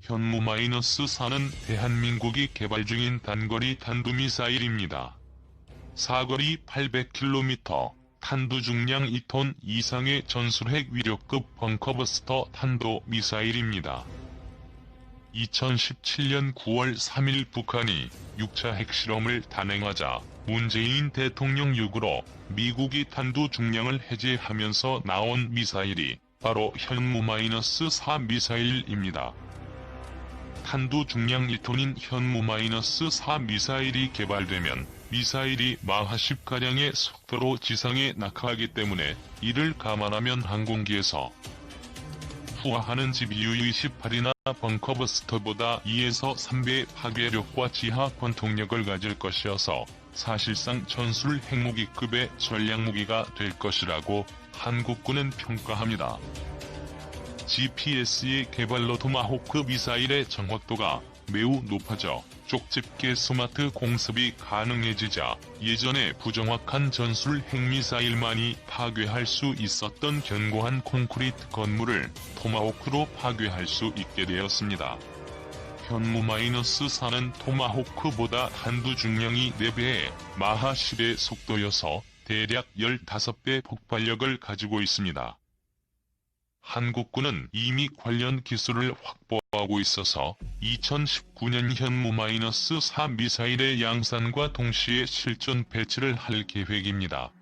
현무-4는 대한민국이 개발 중인 단거리 탄도미사일입니다. 사거리 800km, 탄두 중량 2톤 이상의 전술핵 위력급 벙커버스터 탄도미사일입니다. 2017년 9월 3일 북한이 6차 핵실험을 단행하자 문재인 대통령 요구로 미국이 탄두 중량을 해제하면서 나온 미사일이 바로 현무-4 미사일입니다. 탄두 중량 1톤인 현무-4 미사일이 개발되면 미사일이 마하 10가량의 속도로 지상에 낙하하기 때문에 이를 감안하면 항공기에서 후하하는 GBU-28이나 벙커버스터보다 2에서 3배의 파괴력과 지하 관통력을 가질 것이어서 사실상 전술 핵무기급의 전략무기가 될 것이라고 한국군은 평가합니다. GPS의 개발로 토마호크 미사일의 정확도가 매우 높아져 쪽집게 스마트 공습이 가능해지자 예전에 부정확한 전술 핵미사일만이 파괴할 수 있었던 견고한 콘크리트 건물을 토마호크로 파괴할 수 있게 되었습니다. 현무-4는 토마호크보다 탄두 중량이 4배의 마하 10의 속도여서 대략 15배 폭발력을 가지고 있습니다. 한국군은 이미 관련 기술을 확보하고 있어서 2019년 현무-4 미사일의 양산과 동시에 실전 배치를 할 계획입니다.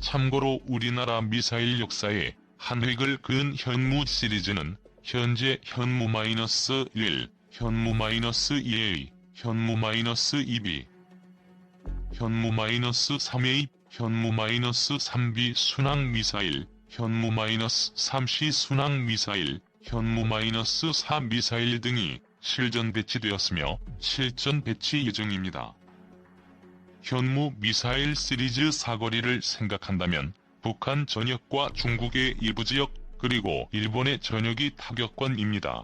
참고로 우리나라 미사일 역사에 한 획을 그은 현무 시리즈는 현재 현무-1, 현무-2A, 현무-2B, 현무-3A, 현무-3B 순항미사일, 현무-3C 순항미사일, 현무-4 미사일 등이 실전 배치되었으며 실전 배치 예정입니다. 현무 미사일 시리즈 사거리를 생각한다면 북한 전역과 중국의 일부 지역 그리고 일본의 전역이 타격권입니다.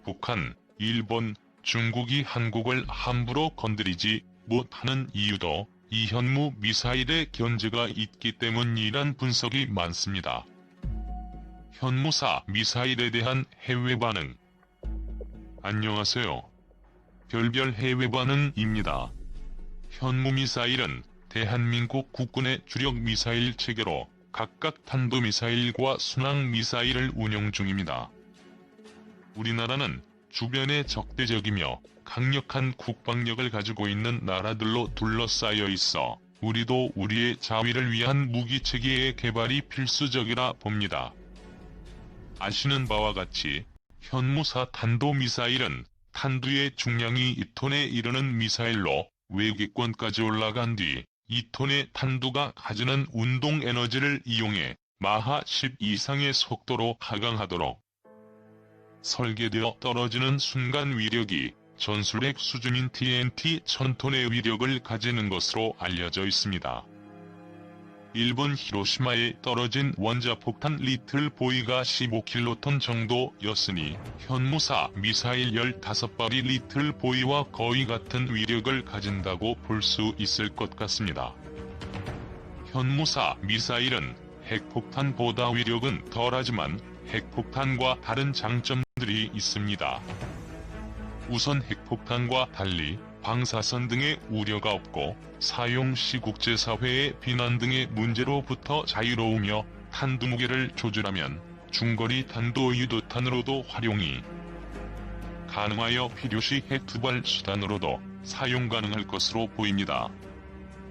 북한, 일본, 중국이 한국을 함부로 건드리지 못하는 이유도 이 현무 미사일의 견제가 있기 때문이란 분석이 많습니다. 현무-4 미사일에 대한 해외 반응. 안녕하세요. 별별 해외 반응입니다. 현무 미사일은 대한민국 국군의 주력 미사일 체계로 각각 탄도미사일과 순항미사일을 운용 중입니다. 우리나라는 주변에 적대적이며 강력한 국방력을 가지고 있는 나라들로 둘러싸여 있어 우리도 우리의 자위를 위한 무기체계의 개발이 필수적이라 봅니다. 아시는 바와 같이 현무-4 탄도미사일은 탄두의 중량이 2톤에 이르는 미사일로 외계권까지 올라간 뒤 2톤의 탄두가 가지는 운동 에너지를 이용해 마하 10 이상의 속도로 하강하도록 설계되어 떨어지는 순간 위력이 전술핵 수준인 TNT 1000톤의 위력을 가지는 것으로 알려져 있습니다. 일본 히로시마에 떨어진 원자폭탄 리틀 보이가 15킬로톤 정도였으니 현무-4 미사일 15발이 리틀 보이와 거의 같은 위력을 가진다고 볼 수 있을 것 같습니다. 현무-4 미사일은 핵폭탄보다 위력은 덜하지만 핵폭탄과 다른 장점들이 있습니다. 우선 핵폭탄과 달리 방사선 등의 우려가 없고 사용 시 국제사회의 비난 등의 문제로부터 자유로우며 탄두 무게를 조절하면 중거리 탄도 유도탄으로도 활용이 가능하여 필요시 핵 투발 수단으로도 사용 가능할 것으로 보입니다.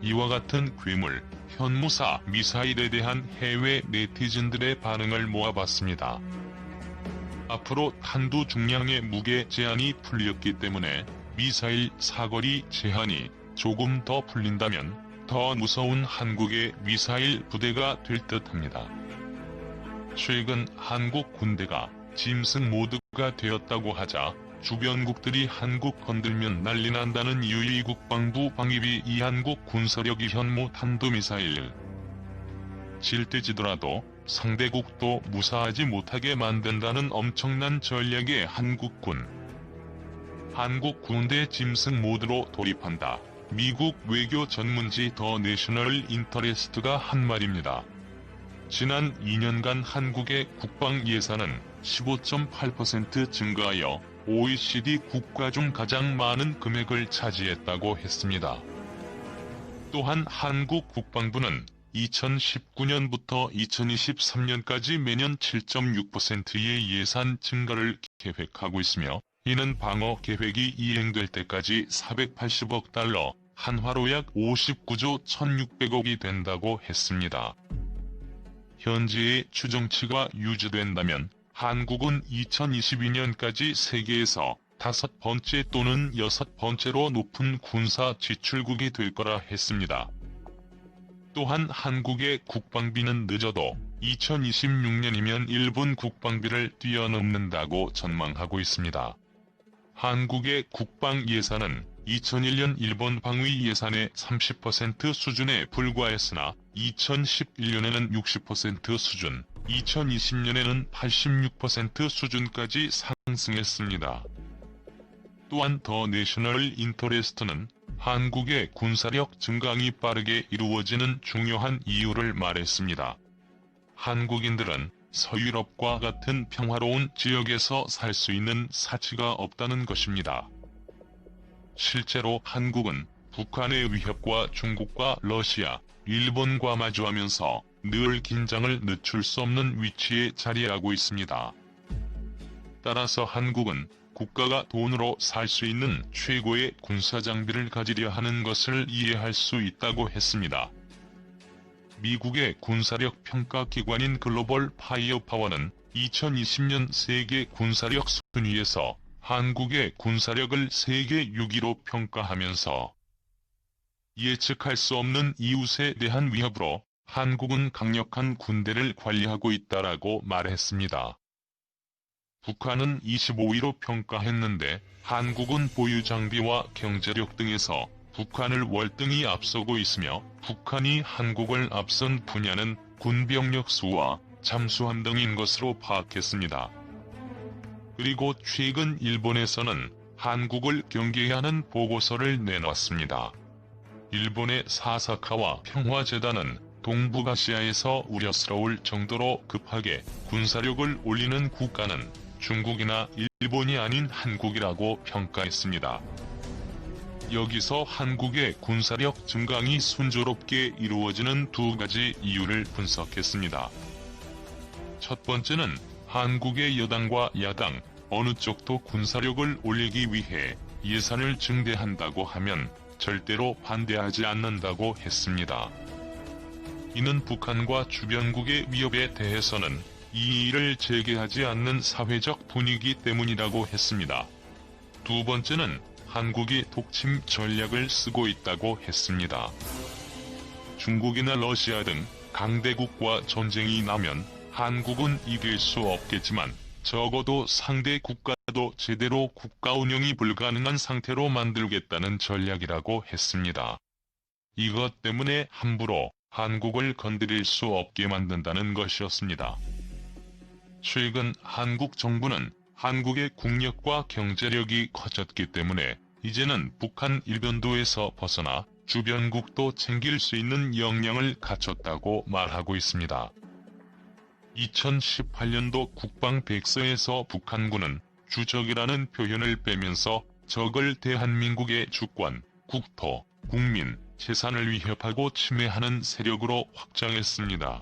이와 같은 괴물 현무-4 미사일에 대한 해외 네티즌들의 반응을 모아봤습니다. 앞으로 탄두 중량의 무게 제한이 풀렸기 때문에 미사일 사거리 제한이 조금 더 풀린다면 더 무서운 한국의 미사일 부대가 될 듯합니다. 최근 한국 군대가 짐승 모드가 되었다고 하자 주변국들이 한국 건들면 난리 난다는 유이 국방부 방위비 이 한국 군사력이 현무 탄도미사일 질때지더라도 상대국도 무사하지 못하게 만든다는 엄청난 전략의 한국군. 한국 군대 짐승 모드로 돌입한다. 미국 외교 전문지 더 내셔널 인터레스트가 한 말입니다. 지난 2년간 한국의 국방 예산은 15.8% 증가하여 OECD 국가 중 가장 많은 금액을 차지했다고 했습니다. 또한 한국 국방부는 2019년부터 2023년까지 매년 7.6%의 예산 증가를 계획하고 있으며, 이는 방어 계획이 이행될 때까지 480억 달러, 한화로 약 59조 1,600억이 된다고 했습니다. 현재의 추정치가 유지된다면 한국은 2022년까지 세계에서 5번째 또는 6번째로 높은 군사 지출국이 될 거라 했습니다. 또한 한국의 국방비는 늦어도 2026년이면 일본 국방비를 뛰어넘는다고 전망하고 있습니다. 한국의 국방 예산은 2001년 일본 방위 예산의 30% 수준에 불과했으나 2011년에는 60% 수준, 2020년에는 86% 수준까지 상승했습니다. 또한 더 내셔널 인터레스트는 한국의 군사력 증강이 빠르게 이루어지는 중요한 이유를 말했습니다. 한국인들은 서유럽과 같은 평화로운 지역에서 살 수 있는 사치가 없다는 것입니다. 실제로 한국은 북한의 위협과 중국과 러시아, 일본과 마주하면서 늘 긴장을 늦출 수 없는 위치에 자리하고 있습니다. 따라서 한국은 국가가 돈으로 살 수 있는 최고의 군사장비를 가지려 하는 것을 이해할 수 있다고 했습니다. 미국의 군사력 평가 기관인 글로벌 파이어파워는 2020년 세계 군사력 순위에서 한국의 군사력을 세계 6위로 평가하면서 예측할 수 없는 이웃에 대한 위협으로 한국은 강력한 군대를 관리하고 있다라고 말했습니다. 북한은 25위로 평가했는데 한국은 보유 장비와 경제력 등에서 북한을 월등히 앞서고 있으며, 북한이 한국을 앞선 분야는 군병력 수와 잠수함 등인 것으로 파악했습니다. 그리고 최근 일본에서는 한국을 경계하는 보고서를 내놨습니다. 일본의 사사카와 평화재단은 동북아시아에서 우려스러울 정도로 급하게 군사력을 올리는 국가는 중국이나 일본이 아닌 한국이라고 평가했습니다. 여기서 한국의 군사력 증강이 순조롭게 이루어지는 두 가지 이유를 분석했습니다. 첫 번째는 한국의 여당과 야당 어느 쪽도 군사력을 올리기 위해 예산을 증대한다고 하면 절대로 반대하지 않는다고 했습니다. 이는 북한과 주변국의 위협에 대해서는 이의를 제기하지 않는 사회적 분위기 때문이라고 했습니다. 두 번째는 한국이 독침 전략을 쓰고 있다고 했습니다. 중국이나 러시아 등 강대국과 전쟁이 나면 한국은 이길 수 없겠지만 적어도 상대 국가도 제대로 국가 운영이 불가능한 상태로 만들겠다는 전략이라고 했습니다. 이것 때문에 함부로 한국을 건드릴 수 없게 만든다는 것이었습니다. 최근 한국 정부는 한국의 국력과 경제력이 커졌기 때문에 이제는 북한 일변도에서 벗어나 주변국도 챙길 수 있는 역량을 갖췄다고 말하고 있습니다. 2018년도 국방백서에서 북한군은 주적이라는 표현을 빼면서 적을 대한민국의 주권, 국토, 국민, 재산을 위협하고 침해하는 세력으로 확장했습니다.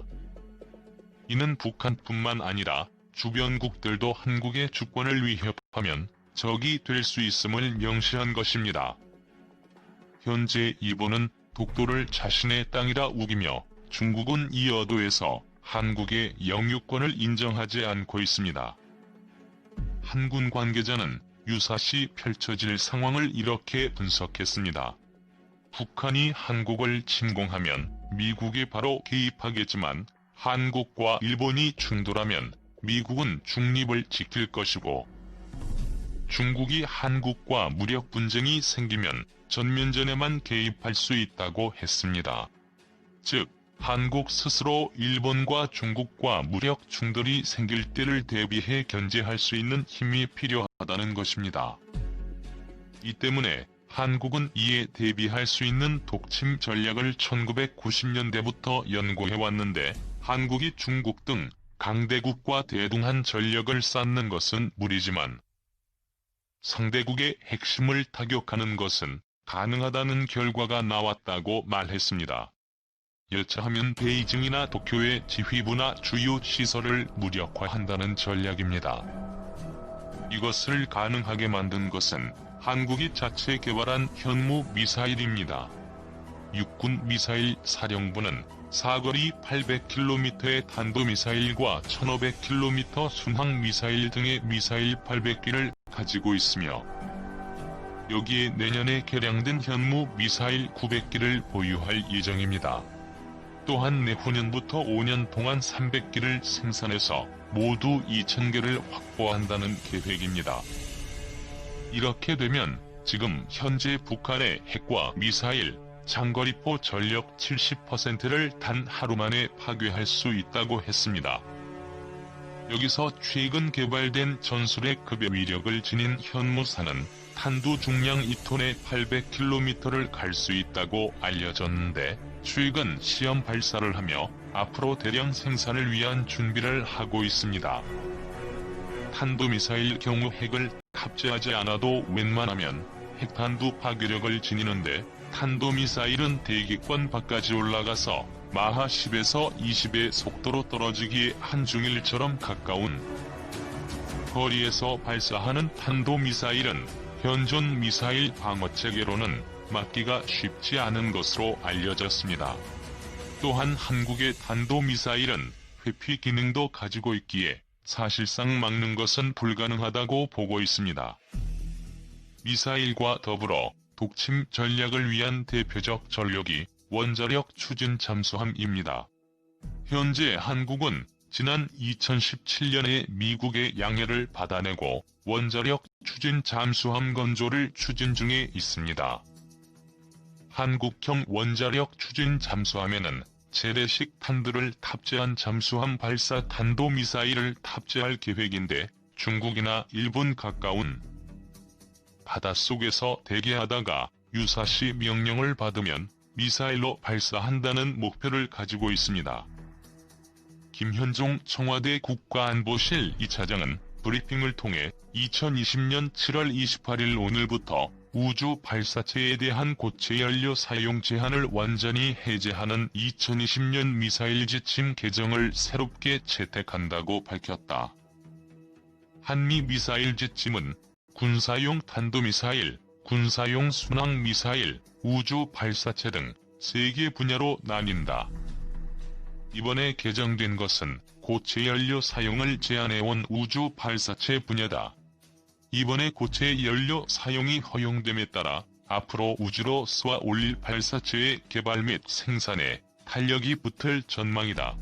이는 북한뿐만 아니라 주변국들도 한국의 주권을 위협하면 적이 될 수 있음을 명시한 것입니다. 현재 일본은 독도를 자신의 땅이라 우기며 중국은 이 여도에서 한국의 영유권을 인정하지 않고 있습니다. 한군 관계자는 유사시 펼쳐질 상황을 이렇게 분석했습니다. 북한이 한국을 침공하면 미국이 바로 개입하겠지만 한국과 일본이 충돌하면 미국은 중립을 지킬 것이고, 중국이 한국과 무력 분쟁이 생기면 전면전에만 개입할 수 있다고 했습니다. 즉, 한국 스스로 일본과 중국과 무력 충돌이 생길 때를 대비해 견제할 수 있는 힘이 필요하다는 것입니다. 이 때문에 한국은 이에 대비할 수 있는 독침 전략을 1990년대부터 연구해왔는데 한국이 중국 등 강대국과 대등한 전력을 쌓는 것은 무리지만 상대국의 핵심을 타격하는 것은 가능하다는 결과가 나왔다고 말했습니다. 여차하면 베이징이나 도쿄의 지휘부나 주요 시설을 무력화한다는 전략입니다. 이것을 가능하게 만든 것은 한국이 자체 개발한 현무 미사일입니다. 육군 미사일 사령부는 사거리 800km의 탄도미사일과 1500km 순항미사일 등의 미사일 800기를 가지고 있으며 여기에 내년에 개량된 현무 미사일 900기를 보유할 예정입니다. 또한 내후년부터 5년 동안 300기를 생산해서 모두 2000개를 확보한다는 계획입니다. 이렇게 되면 지금 현재 북한의 핵과 미사일, 장거리포 전력 70%를 단 하루 만에 파괴할 수 있다고 했습니다. 여기서 최근 개발된 전술핵 급의 위력을 지닌 현무사는 탄두 중량 2톤에 800km를 갈 수 있다고 알려졌는데 최근 시험 발사를 하며 앞으로 대량 생산을 위한 준비를 하고 있습니다. 탄도미사일 경우 핵을 탑재하지 않아도 웬만하면 핵탄두 파괴력을 지니는데 탄도미사일은 대기권 밖까지 올라가서 마하 10에서 20의 속도로 떨어지기에 한중일처럼 가까운 거리에서 발사하는 탄도미사일은 현존 미사일 방어체계로는 막기가 쉽지 않은 것으로 알려졌습니다. 또한 한국의 탄도미사일은 회피 기능도 가지고 있기에 사실상 막는 것은 불가능하다고 보고 있습니다. 미사일과 더불어 독침 전략을 위한 대표적 전력이 원자력 추진 잠수함입니다. 현재 한국은 지난 2017년에 미국의 양해를 받아내고 원자력 추진 잠수함 건조를 추진 중에 있습니다. 한국형 원자력 추진 잠수함에는 재래식 탄두를 탑재한 잠수함 발사 탄도미사일을 탑재할 계획인데 중국이나 일본 가까운 바닷속에서 대기하다가 유사시 명령을 받으면 미사일로 발사한다는 목표를 가지고 있습니다. 김현종 청와대 국가안보실 2차장은 브리핑을 통해 2020년 7월 28일 오늘부터 우주 발사체에 대한 고체 연료 사용 제한을 완전히 해제하는 2020년 미사일 지침 개정을 새롭게 채택한다고 밝혔다. 한미 미사일 지침은 군사용 탄도미사일, 군사용 순항미사일, 우주 발사체 등 3개 분야로 나뉜다. 이번에 개정된 것은 고체 연료 사용을 제한해온 우주 발사체 분야다. 이번에 고체 연료 사용이 허용됨에 따라 앞으로 우주로 쏘아 올릴 발사체의 개발 및 생산에 탄력이 붙을 전망이다.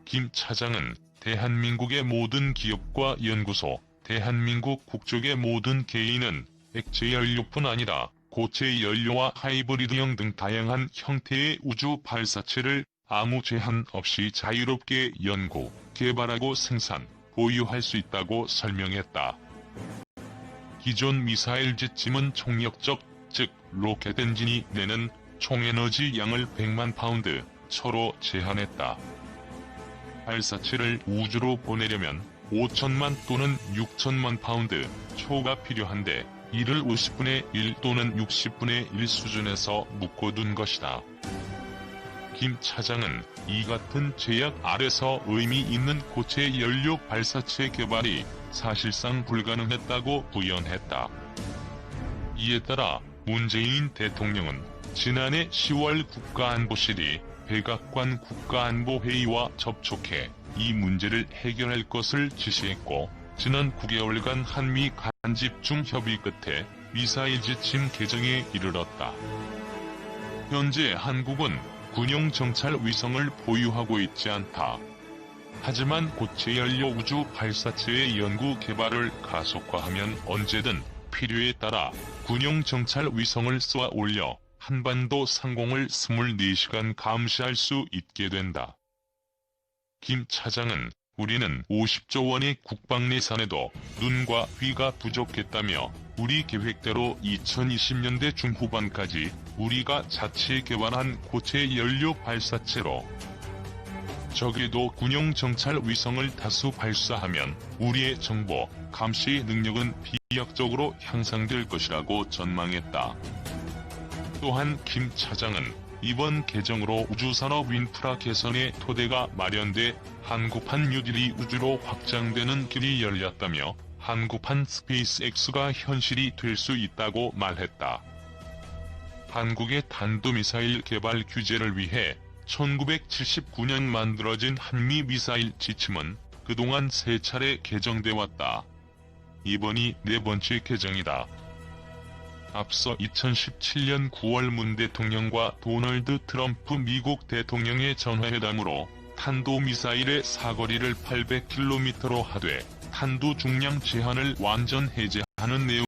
김 차장은 대한민국의 모든 기업과 연구소, 대한민국 국적의 모든 개인은 액체 연료뿐 아니라 고체 연료와 하이브리드형 등 다양한 형태의 우주 발사체를 아무 제한 없이 자유롭게 연구, 개발하고 생산, 보유할 수 있다고 설명했다. 기존 미사일 지침은 총력적, 즉 로켓 엔진이 내는 총에너지 양을 100만 파운드 초로 제한했다. 발사체를 우주로 보내려면 5천만 또는 6천만 파운드 초가 필요한데 이를 50분의 1 또는 60분의 1 수준에서 묶어둔 것이다. 김 차장은 이 같은 제약 아래서 의미 있는 고체 연료 발사체 개발이 사실상 불가능했다고 부연했다. 이에 따라 문재인 대통령은 지난해 10월 국가안보실이 백악관 국가안보회의와 접촉해 이 문제를 해결할 것을 지시했고 지난 9개월간 한미 간집중 협의 끝에 미사일 지침 개정에 이르렀다. 현재 한국은 군용 정찰 위성을 보유하고 있지 않다. 하지만 고체 연료 우주 발사체의 연구 개발을 가속화하면 언제든 필요에 따라 군용 정찰 위성을 쏘아 올려 한반도 상공을 24시간 감시할 수 있게 된다. 김 차장은 우리는 50조 원의 국방 예산에도 눈과 귀가 부족했다며 우리 계획대로 2020년대 중후반까지 우리가 자체 개발한 고체 연료 발사체로 적에도 군용 정찰 위성을 다수 발사하면 우리의 정보, 감시 능력은 비약적으로 향상될 것이라고 전망했다. 또한 김 차장은 이번 개정으로 우주산업 인프라 개선의 토대가 마련돼 한국판 뉴딜이 우주로 확장되는 길이 열렸다며 한국판 스페이스X가 현실이 될 수 있다고 말했다. 한국의 탄도미사일 개발 규제를 위해 1979년 만들어진 한미미사일 지침은 그동안 3차례 개정돼 왔다. 이번이 4번째 개정이다. 앞서 2017년 9월 문 대통령과 도널드 트럼프 미국 대통령의 전화회담으로 탄도미사일의 사거리를 800km로 하되 탄두 중량 제한을 완전 해제하는 내용